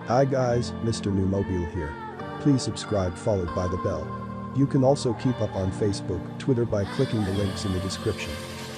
Hi guys, Mr. New Mobile here. Please subscribe followed by the bell. You can also keep up on Facebook, Twitter by clicking the links in the description.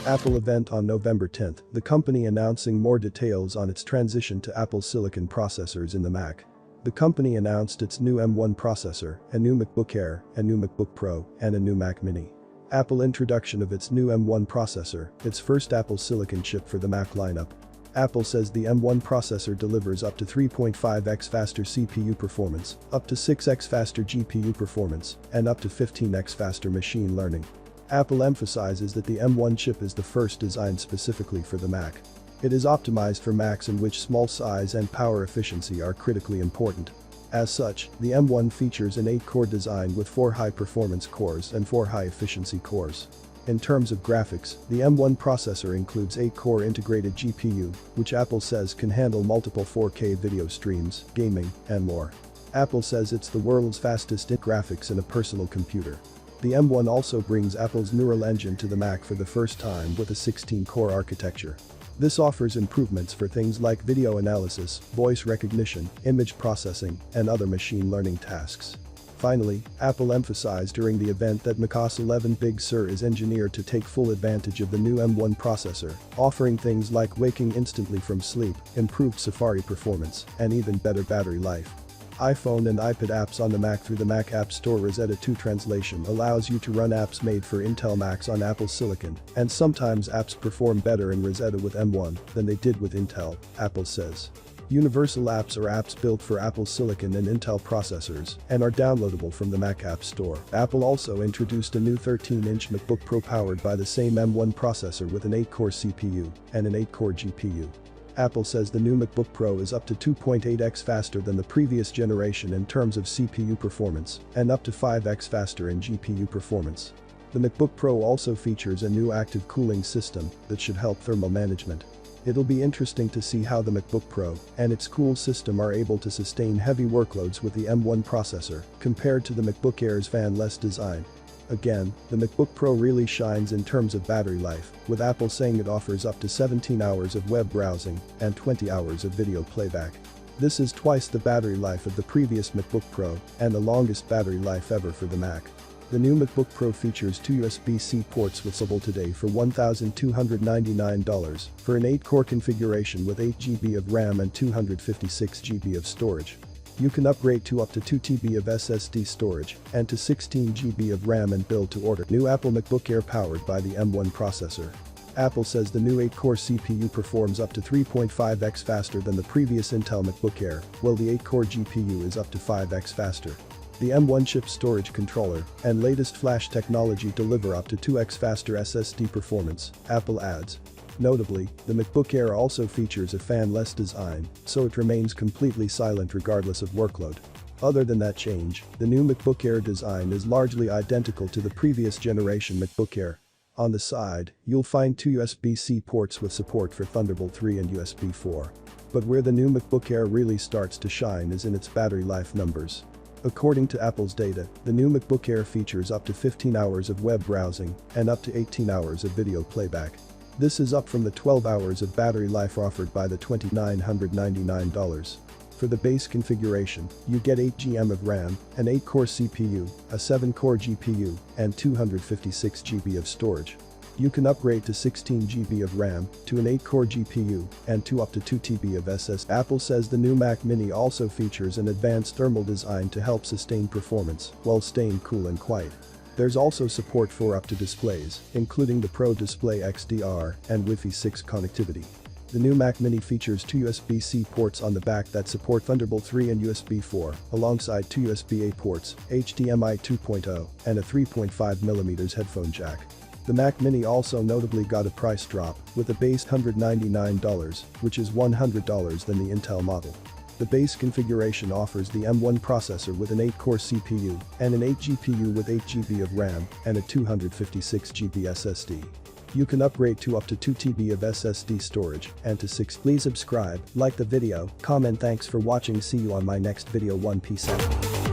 Apple event on November 10th, the company announcing more details on its transition to Apple Silicon processors in the Mac. The company announced its new M1 processor, a new MacBook Air, a new MacBook Pro, and a new Mac Mini. Apple introduction of its new M1 processor, its first Apple Silicon chip for the Mac lineup. Apple says the M1 processor delivers up to 3.5x faster CPU performance, up to 6x faster GPU performance, and up to 15x faster machine learning. Apple emphasizes that the M1 chip is the first designed specifically for the Mac. It is optimized for Macs in which small size and power efficiency are critically important. As such, the M1 features an 8-core design with 4 high-performance cores and 4 high-efficiency cores. In terms of graphics, the M1 processor includes 8-core integrated GPU, which Apple says can handle multiple 4K video streams, gaming, and more. Apple says it's the world's fastest graphics in a personal computer. The M1 also brings Apple's Neural Engine to the Mac for the first time with a 16-core architecture. This offers improvements for things like video analysis, voice recognition, image processing, and other machine learning tasks. Finally, Apple emphasized during the event that macOS 11 Big Sur is engineered to take full advantage of the new M1 processor, offering things like waking instantly from sleep, improved Safari performance, and even better battery life. iPhone and iPad apps on the Mac through the Mac App Store. Rosetta 2 translation allows you to run apps made for Intel Macs on Apple Silicon, and sometimes apps perform better in Rosetta with M1 than they did with Intel, Apple says. Universal apps are apps built for Apple Silicon and Intel processors and are downloadable from the Mac App Store. Apple also introduced a new 13-inch MacBook Pro powered by the same M1 processor with an 8-core CPU and an 8-core GPU. Apple says the new MacBook Pro is up to 2.8x faster than the previous generation in terms of CPU performance and up to 5x faster in GPU performance. The MacBook Pro also features a new active cooling system that should help thermal management. It'll be interesting to see how the MacBook Pro and its cool system are able to sustain heavy workloads with the M1 processor compared to the MacBook Air's fan-less design. Again, the MacBook Pro really shines in terms of battery life, with Apple saying it offers up to 17 hours of web browsing and 20 hours of video playback. This is twice the battery life of the previous MacBook Pro and the longest battery life ever for the Mac. The new MacBook Pro features 2 USB-C ports with support today for $1,299 for an 8-core configuration with 8 GB of RAM and 256 GB of storage. You can upgrade to up to 2 TB of SSD storage and to 16 GB of RAM and build to order. New Apple MacBook Air powered by the M1 processor. Apple says the new 8-core CPU performs up to 3.5x faster than the previous Intel MacBook Air, while the 8-core GPU is up to 5x faster. The M1 chip storage controller and latest flash technology deliver up to 2x faster SSD performance, Apple adds. Notably, the MacBook Air also features a fan-less design, so it remains completely silent regardless of workload. Other than that change, the new MacBook Air design is largely identical to the previous generation MacBook Air. On the side, you'll find 2 USB-C ports with support for Thunderbolt 3 and USB 4. But where the new MacBook Air really starts to shine is in its battery life numbers. According to Apple's data, the new MacBook Air features up to 15 hours of web browsing and up to 18 hours of video playback. This is up from the 12 hours of battery life offered by the $2,999. For the base configuration, you get 8 GB of RAM, an 8-core CPU, a 7-core GPU, and 256 GB of storage. You can upgrade to 16 GB of RAM, to an 8-core GPU, and to up to 2 TB of SSD. Apple says the new Mac Mini also features an advanced thermal design to help sustain performance while staying cool and quiet. There's also support for up to displays, including the Pro Display XDR and Wi-Fi 6 connectivity. The new Mac Mini features 2 USB-C ports on the back that support Thunderbolt 3 and USB 4, alongside 2 USB-A ports, HDMI 2.0, and a 3.5mm headphone jack. The Mac Mini also notably got a price drop, with a base $199, which is $100 than the Intel model. The base configuration offers the M1 processor with an 8-core CPU and an 8 GPU with 8 GB of RAM and a 256 GB SSD. You can upgrade to up to 2 TB of SSD storage and to 6. Please subscribe, like the video, comment. Thanks for watching. See you on my next video. Peace out.